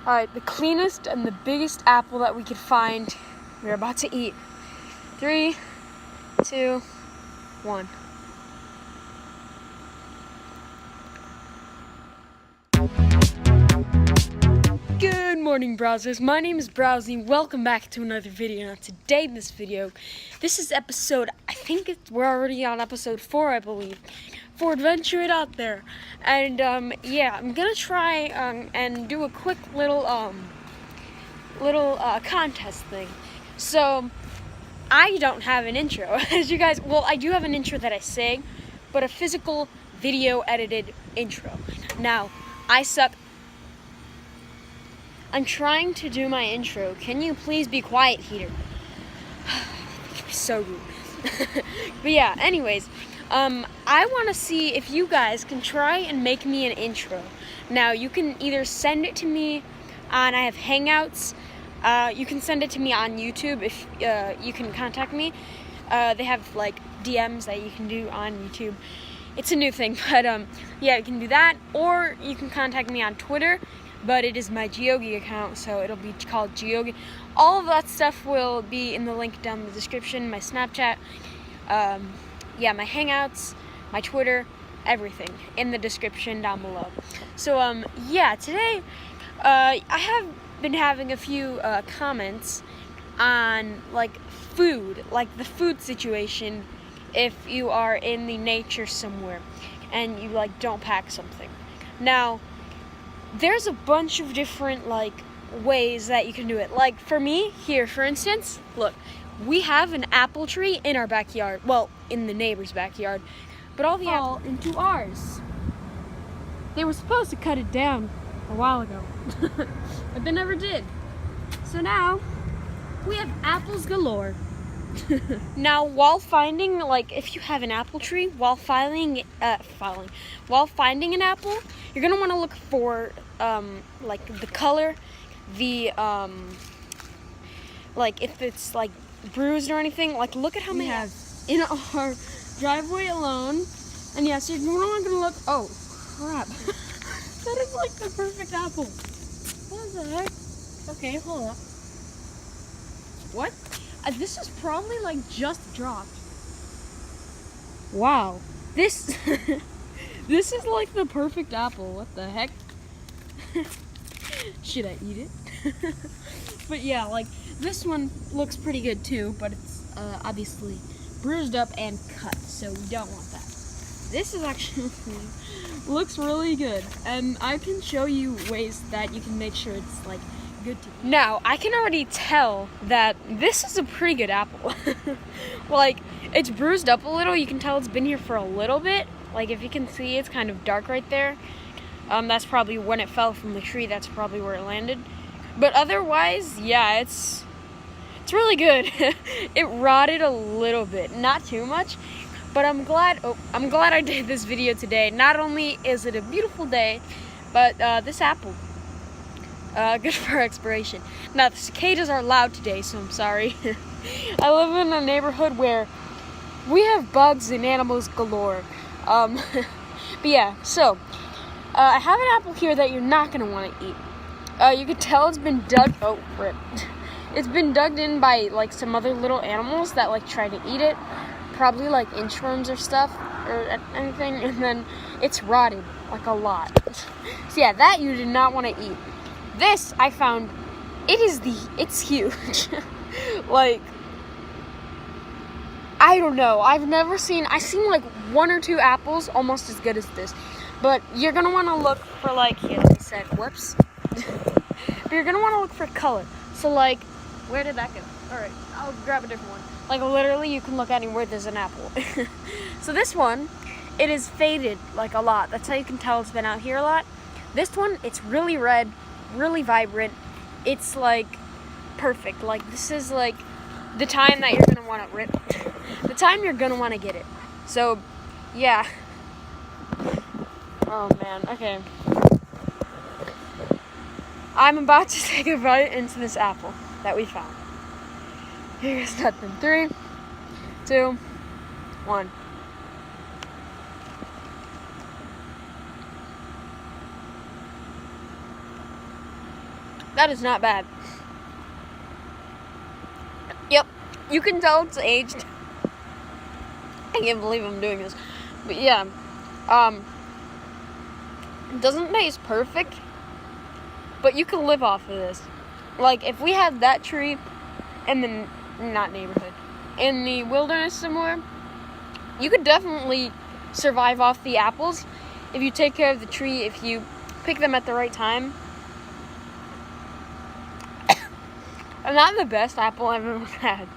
Alright, the cleanest and the biggest apple that we could find, we're about to eat. 3, 2, 1. Good morning, browsers. My name is Browsing. Welcome back to another video. Now today in this video, this is episode, we're already on episode 4, I believe, for Adventure It Out There. And yeah, I'm gonna try and do a quick little contest thing. So I don't have an intro, as you guys, well, I do have an intro that I sing, but a physical video edited intro. Now, I suck. I'm trying to do my intro. Can you please be quiet, Heater? So rude. But yeah, anyways, I want to see if you guys can try and make me an intro. Now, you can either send it to me on, I have Hangouts. You can send it to me on YouTube if you can contact me. They have like DMs that you can do on YouTube. It's a new thing, but yeah, you can do that. Or you can contact me on Twitter. But it is my Giogie account, so it'll be called Giogie. All of that stuff will be in the link down in the description. My Snapchat, yeah, my Hangouts, my Twitter, everything in the description down below. So yeah, today I have been having a few comments on like food, like the food situation. If you are in the nature somewhere and you like don't pack something. Now, there's a bunch of different like ways that you can do it. Like for me, here for instance, look, we have an apple tree in our backyard. Well, in the neighbor's backyard, but all the apples into ours. They were supposed to cut it down a while ago, but they never did. So now we have apples galore. Now, while finding, like, if you have an apple tree, while finding an apple, you're gonna want to look for, like, the color, the, like, if it's, like, bruised or anything. Like, look at how many have in our driveway alone. And yeah, so you're not gonna look, oh, crap. That is, like, the perfect apple. What the heck? Okay, hold up. What? This is probably like just dropped. Wow, this this is like the perfect apple. What the heck? Should I eat it? But yeah, like this one looks pretty good too, but it's obviously bruised up and cut, so we don't want that. This is actually looks really good, and I can show you ways that you can make sure it's like good to eat. Now, I can already tell that this is a pretty good apple. Like, it's bruised up a little. You can tell it's been here for a little bit. Like, if you can see, it's kind of dark right there. That's probably when it fell from the tree. That's probably where it landed. But otherwise, yeah, it's really good. It rotted a little bit, not too much. But I'm glad I did this video today. Not only is it a beautiful day, but this apple, good for expiration. Now, the cicadas are loud today, so I'm sorry. I live in a neighborhood where we have bugs and animals galore. But yeah, so I have an apple here that you're not going to want to eat. You can tell it's been dug, oh, rip. It's been dug in by, like, some other little animals that, like, try to eat it. Probably, like, inchworms or stuff, or anything, and then it's rotted, like, a lot. So yeah, that you did not want to eat. This, I found, it's huge. Like, I don't know. I've seen like 1 or 2 apples almost as good as this. But you're going to want to look for like, here, let me say, whoops. But you're going to want to look for color. So like, where did that go? All right, I'll grab a different one. Like literally you can look anywhere there's an apple. So this one, it is faded like a lot. That's how you can tell it's been out here a lot. This one, it's really red. Really vibrant. It's like perfect. Like this is like the time that you're gonna want to rip. The time you're gonna want to get it. So yeah. Oh man. Okay. I'm about to take a bite into this apple that we found. Here's nothing. 3, 2, 1. That is not bad. Yep, you can tell it's aged. I can't believe I'm doing this. But yeah, it doesn't taste perfect, but you can live off of this. Like, if we had that tree in the, not neighborhood, in the wilderness somewhere, you could definitely survive off the apples if you take care of the tree, if you pick them at the right time. And not the best apple I've ever had.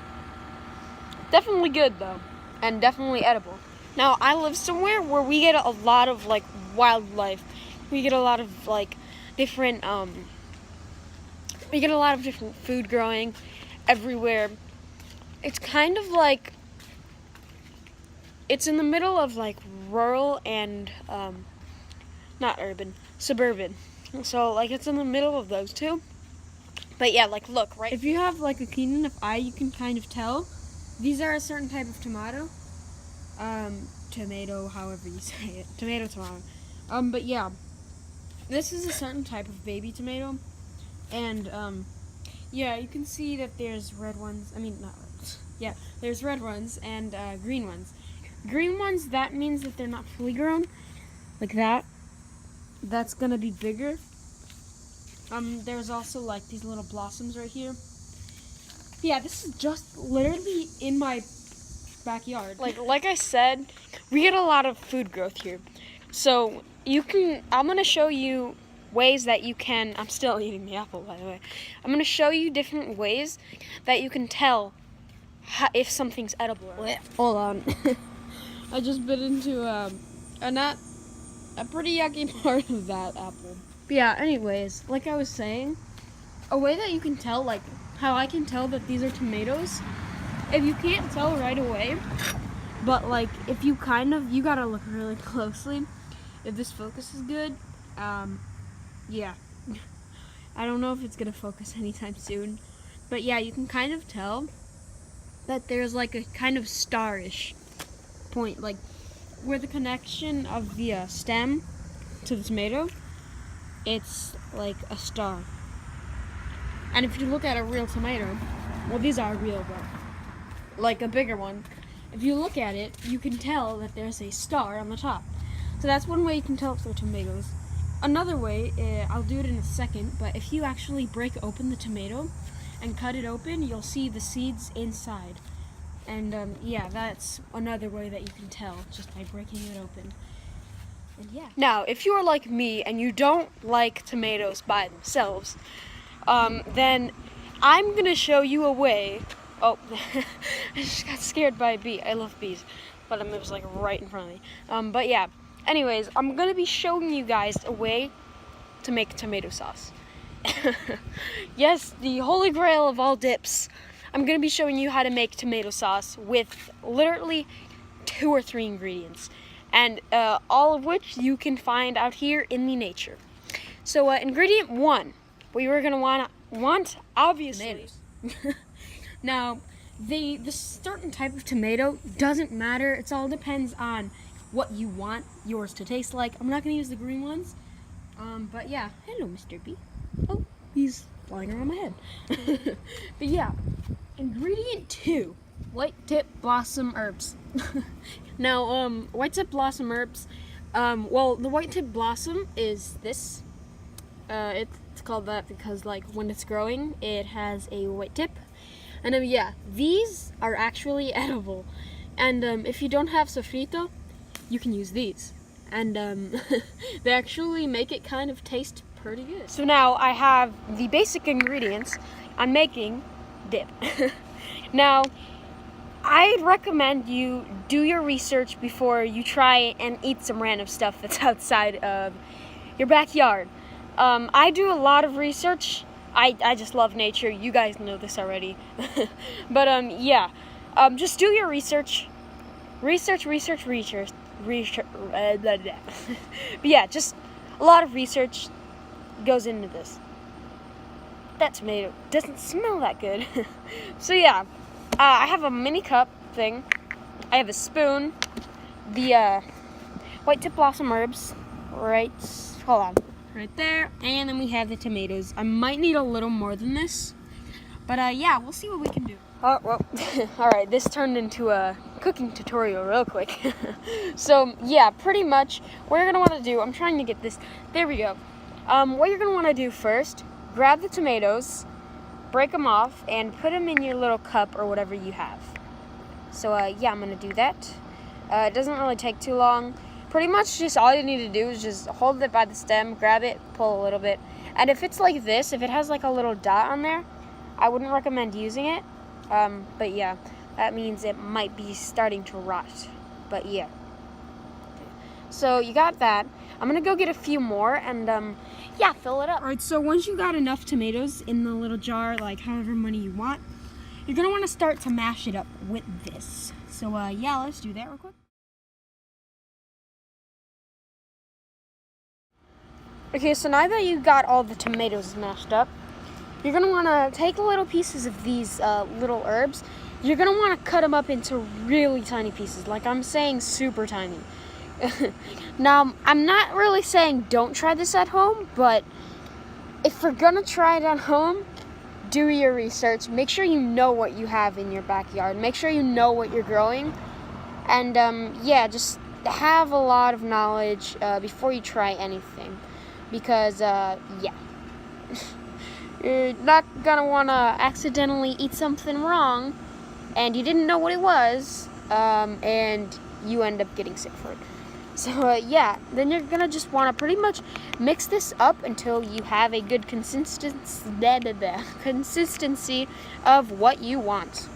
Definitely good though, and definitely edible. Now, I live somewhere where we get a lot of like wildlife. We get a lot of like different food growing everywhere. It's kind of like, it's in the middle of like rural and not urban, suburban. So like it's in the middle of those two. But yeah, like look, right? If you have like a keen enough eye, you can kind of tell. These are a certain type of tomato. Tomato, however you say it. Tomato. But yeah, this is a certain type of baby tomato. And yeah, you can see that there's red ones. I mean, not red. Yeah, there's red ones and green ones. Green ones, that means that they're not fully grown. Like that. That's gonna be bigger. There's also like these little blossoms right here. Yeah, this is just literally in my backyard. Like I said, we get a lot of food growth here. So I'm gonna show you ways that you can, I'm still eating the apple by the way. I'm gonna show you different ways that you can tell if something's edible or not. Hold on. I just bit into a pretty yucky part of that apple. But yeah, anyways, like I was saying, a way that you can tell, like how I can tell that these are tomatoes, if you can't tell right away, but like if you you gotta look really closely. If this focus is good, yeah. I don't know if it's gonna focus anytime soon, but yeah, you can kind of tell that there's like a kind of starish point, like where the connection of the stem to the tomato, it's like a star. And if you look at a real tomato, well, these are real, but like a bigger one, if you look at it, you can tell that there's a star on the top. So that's one way you can tell if they're tomatoes. Another way, I'll do it in a second, but if you actually break open the tomato and cut it open, you'll see the seeds inside. And yeah, that's another way that you can tell, just by breaking it open. And yeah. Now, if you are like me and you don't like tomatoes by themselves, then I'm gonna show you a way. Oh, I just got scared by a bee. I love bees, but it was like right in front of me. But yeah, anyways, I'm gonna be showing you guys a way to make tomato sauce. Yes, the holy grail of all dips. I'm gonna be showing you how to make tomato sauce with literally 2 or 3 ingredients, and all of which you can find out here in the nature. So ingredient 1, we were gonna want obviously. Now, the certain type of tomato doesn't matter. It all depends on what you want yours to taste like. I'm not gonna use the green ones, but yeah. Hello, Mr. B. Oh, he's flying around my head. But yeah, ingredient 2, white tip blossom herbs. Now, white tip blossom herbs. Well, the white tip blossom is this. It's called that because like when it's growing, it has a white tip. And yeah, these are actually edible. And if you don't have sofrito, you can use these. And they actually make it kind of taste pretty good. So now I have the basic ingredients. I'm making dip. Now, I'd recommend you do your research before you try and eat some random stuff that's outside of your backyard. I do a lot of research. I just love nature. You guys know this already. But yeah, just do your research. Research. But yeah, just a lot of research goes into this. That tomato doesn't smell that good. So yeah, I have a mini cup thing. I have a spoon. The white tip blossom herbs. Right. Hold on. right there, and then we have the tomatoes. I might need a little more than this, but yeah, we'll see what we can do. Oh, well, all right, this turned into a cooking tutorial real quick. So yeah, pretty much what you're gonna want to do, I'm trying to get this, there we go. What you're gonna want to do first, grab the tomatoes, break them off, and put them in your little cup or whatever you have. So yeah, I'm gonna do that. It doesn't really take too long. Pretty much just all you need to do is just hold it by the stem, grab it, pull a little bit. And if it's like this, if it has like a little dot on there, I wouldn't recommend using it. But yeah, that means it might be starting to rot. But yeah. So you got that. I'm gonna go get a few more and yeah, fill it up. All right, so once you got enough tomatoes in the little jar, like however many you want, you're gonna wanna start to mash it up with this. So yeah, let's do that real quick. Okay, so now that you got all the tomatoes mashed up, you're gonna wanna take little pieces of these little herbs. You're gonna wanna cut them up into really tiny pieces, like I'm saying super tiny. Now, I'm not really saying don't try this at home, but if you're gonna try it at home, do your research. Make sure you know what you have in your backyard. Make sure you know what you're growing. And yeah, just have a lot of knowledge before you try anything. Because, yeah. You're not gonna wanna accidentally eat something wrong, and you didn't know what it was, and you end up getting sick for it. So, yeah, then you're gonna just wanna pretty much mix this up until you have a good consistency of what you want.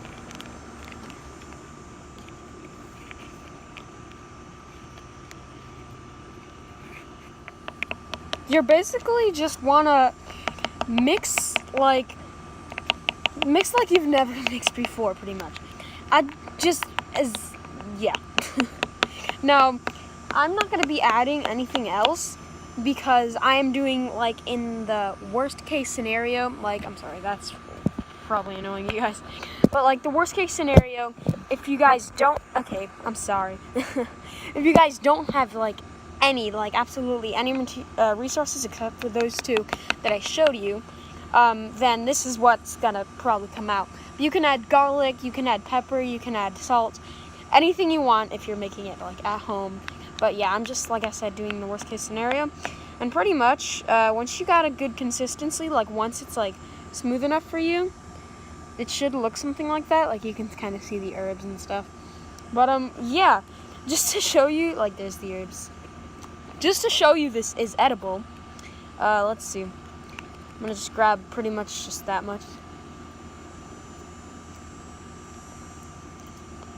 You're basically just wanna mix like you've never mixed before, pretty much. Yeah. Now, I'm not gonna be adding anything else because I am doing like in the worst case scenario, like, I'm sorry, that's probably annoying you guys, but like the worst case scenario, if you guys don't, okay, I'm sorry. If you guys don't have like absolutely any resources except for those two that I showed you, then this is what's gonna probably come out. You can add garlic, you can add pepper, you can add salt, anything you want if you're making it like at home. But yeah, I'm just, like I said, doing the worst case scenario. And pretty much, once you got a good consistency, like once it's like smooth enough for you, it should look something like that. Like you can kind of see the herbs and stuff. But yeah, just to show you, like there's the herbs. Just to show you this is edible, let's see. I'm gonna just grab pretty much just that much.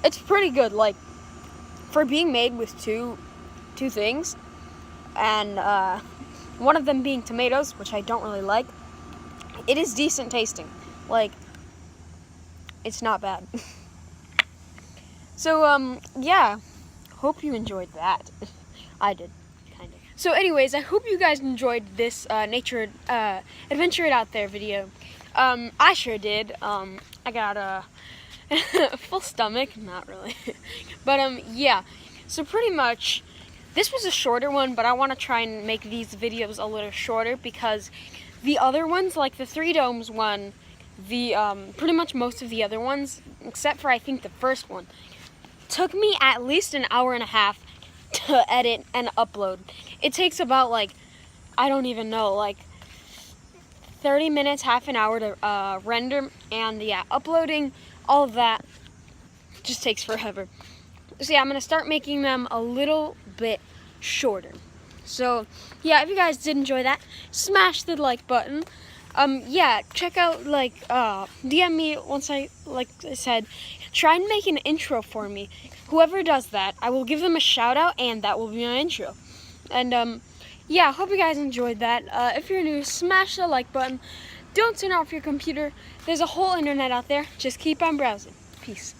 It's pretty good, like, for being made with two things, and one of them being tomatoes, which I don't really like. It is decent tasting. Like, it's not bad. So, yeah, hope you enjoyed that. I did. So anyways, I hope you guys enjoyed this nature adventure it out there video. I sure did. I got a full stomach, not really. But yeah. So pretty much this was a shorter one, but I want to try and make these videos a little shorter because the other ones, like the Three Domes one, the pretty much most of the other ones, except for I think the first one, took me at least an hour and a half to edit and upload. It takes about like, I don't even know, like 30 minutes, half an hour to render, and yeah, uploading, all of that just takes forever. So yeah, I'm gonna start making them a little bit shorter. So yeah, if you guys did enjoy that, smash the like button. Yeah, check out, like, DM me once like I said, try and make an intro for me. Whoever does that, I will give them a shout out, and that will be my intro. And, yeah, I hope you guys enjoyed that. If you're new, smash the like button. Don't turn off your computer. There's a whole internet out there. Just keep on browsing. Peace.